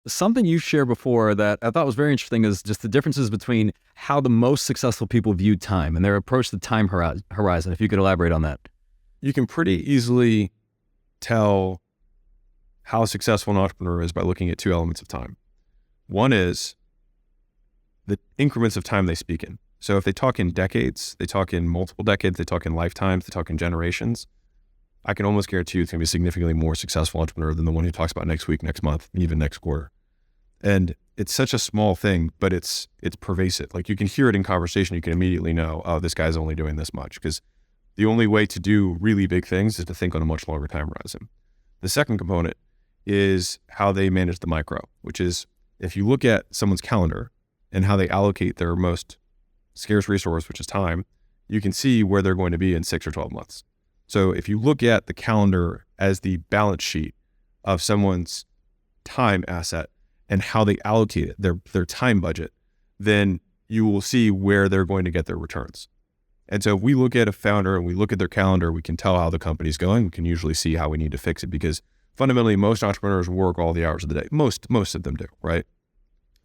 Something you shared before that I thought was very interesting is just the differences between how the most successful people view time and their approach to time horizon. If you could elaborate on that. You can pretty easily tell how successful an entrepreneur is by looking at two elements of time. One is the increments of time they speak in. So if they talk in decades, they talk in multiple decades, they talk in lifetimes, they talk in generations, I can almost guarantee you it's going to be a significantly more successful entrepreneur than the one who talks about next week, next month, and even next quarter. And it's such a small thing, but it's pervasive. Like you can hear it in conversation. You can immediately know, oh, this guy's only doing this much, because the only way to do really big things is to think on a much longer time horizon. The second component is how they manage the micro, which is if you look at someone's calendar and how they allocate their most scarce resource, which is time, you can see where they're going to be in 6 or 12 months. So if you look at the calendar as the balance sheet of someone's time asset and how they allocate it, their time budget, then you will see where they're going to get their returns. And so if we look at a founder and we look at their calendar, we can tell how the company's going. We can usually see how we need to fix it, because fundamentally most entrepreneurs work all the hours of the day. Most of them do, right?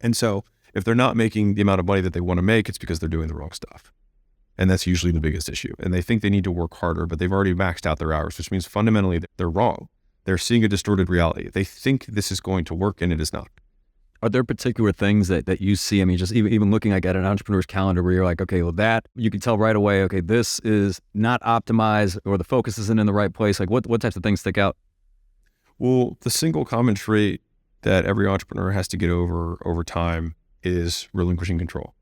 And so if they're not making the amount of money that they want to make, it's because they're doing the wrong stuff. And that's usually the biggest issue. And they think they need to work harder, but they've already maxed out their hours, which means fundamentally they're wrong. They're seeing a distorted reality. They think this is going to work and it is not. Are there particular things that you see? I mean, just even looking like at an entrepreneur's calendar where you're like, okay, well that, you can tell right away, okay, this is not optimized or the focus isn't in the right place. Like what types of things stick out? Well, the single common trait that every entrepreneur has to get over time is relinquishing control.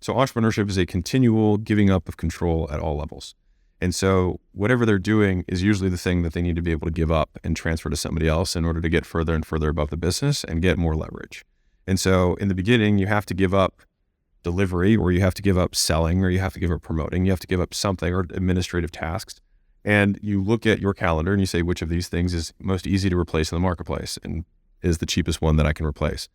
So entrepreneurship is a continual giving up of control at all levels. And so whatever they're doing is usually the thing that they need to be able to give up and transfer to somebody else in order to get further and further above the business and get more leverage. And so in the beginning, you have to give up delivery, or you have to give up selling, or you have to give up promoting, you have to give up something, or administrative tasks. And you look at your calendar and you say, which of these things is most easy to replace in the marketplace and is the cheapest one that I can replace?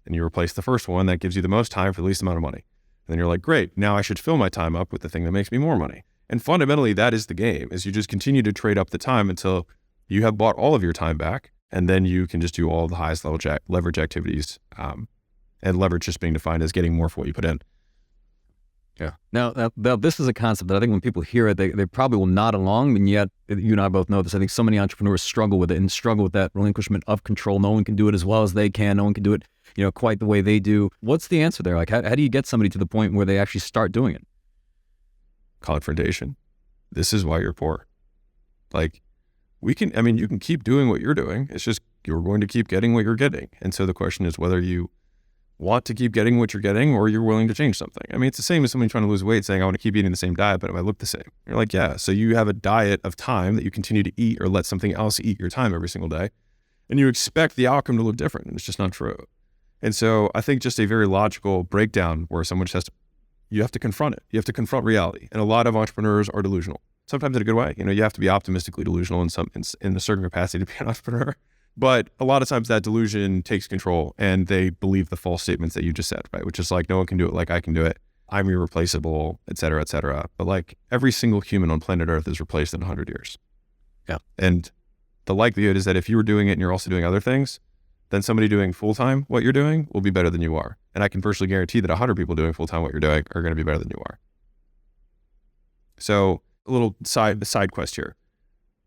And you replace the first one that gives you the most time for the least amount of money. And then you're like, great, now I should fill my time up with the thing that makes me more money. And fundamentally, that is the game, is you just continue to trade up the time until you have bought all of your time back. And then you can just do all the highest level leverage activities. And leverage just being defined as getting more for what you put in. Yeah. Now, this is a concept that I think when people hear it, they probably will nod along. And yet, you and I both know this. I think so many entrepreneurs struggle with it and struggle with that relinquishment of control. No one can do it as well as they can. No one can do it, quite the way they do. What's the answer there? Like, how do you get somebody to the point where they actually start doing it? Confrontation. This is why you're poor. Like, you can keep doing what you're doing. It's just you're going to keep getting what you're getting. And so the question is whether you want to keep getting what you're getting or you're willing to change something. I mean, it's the same as somebody trying to lose weight saying, I want to keep eating the same diet, but it might look the same. You're like, yeah. So you have a diet of time that you continue to eat or let something else eat your time every single day. And you expect the outcome to look different. And it's just not true. And so I think just a very logical breakdown where someone just you have to confront it. You have to confront reality. And a lot of entrepreneurs are delusional, sometimes in a good way. You have to be optimistically delusional in a certain capacity to be an entrepreneur. But a lot of times that delusion takes control and they believe the false statements that you just said, right? Which is like, no one can do it like I can do it. I'm irreplaceable, et cetera, et cetera. But like every single human on planet Earth is replaced in 100 years. Yeah. And the likelihood is that if you were doing it and you're also doing other things, then somebody doing full-time what you're doing will be better than you are. And I can virtually guarantee that 100 people doing full-time what you're doing are going to be better than you are. So a little side quest here.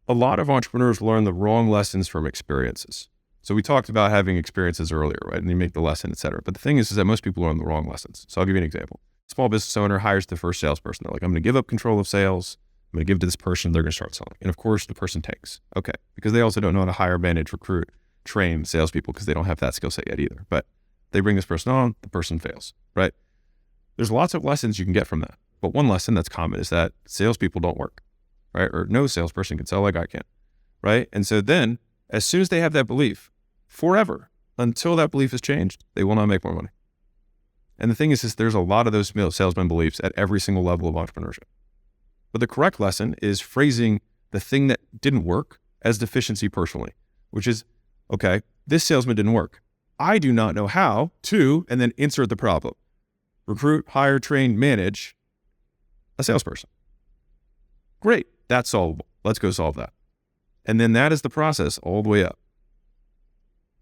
A lot of entrepreneurs learn the wrong lessons from experiences. So we talked about having experiences earlier, right? And you make the lesson, et cetera. But the thing is that most people learn the wrong lessons. So I'll give you an example. Small business owner hires the first salesperson. They're like, I'm going to give up control of sales. I'm going to give it to this person. They're going to start selling. And of course, the person tanks. Okay. Because they also don't know how to hire, manage, recruit, train salespeople because they don't have that skill set yet either. But they bring this person on, the person fails, right? There's lots of lessons you can get from that. But one lesson that's common is that salespeople don't work. Right? Or no salesperson can sell like I can, right? And so then, as soon as they have that belief, forever, until that belief is changed, they will not make more money. And the thing is there's a lot of those salesman beliefs at every single level of entrepreneurship. But the correct lesson is phrasing the thing that didn't work as deficiency personally, which is, okay, this salesman didn't work. I do not know how to, and then insert the problem. Recruit, hire, train, manage a salesperson. Great. That's solvable. Let's go solve that. And then that is the process all the way up.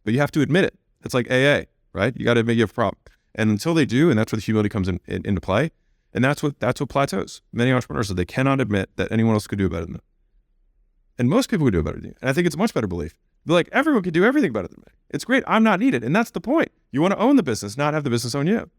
But you have to admit it. It's like AA, right? You got to admit you have a problem. And until they do, and that's where the humility comes into play. And that's what plateaus. Many entrepreneurs, they cannot admit that anyone else could do it better than them. And most people would do it better than you. And I think it's a much better belief. Be like, everyone could do everything better than me. It's great. I'm not needed. And that's the point. You want to own the business, not have the business own you.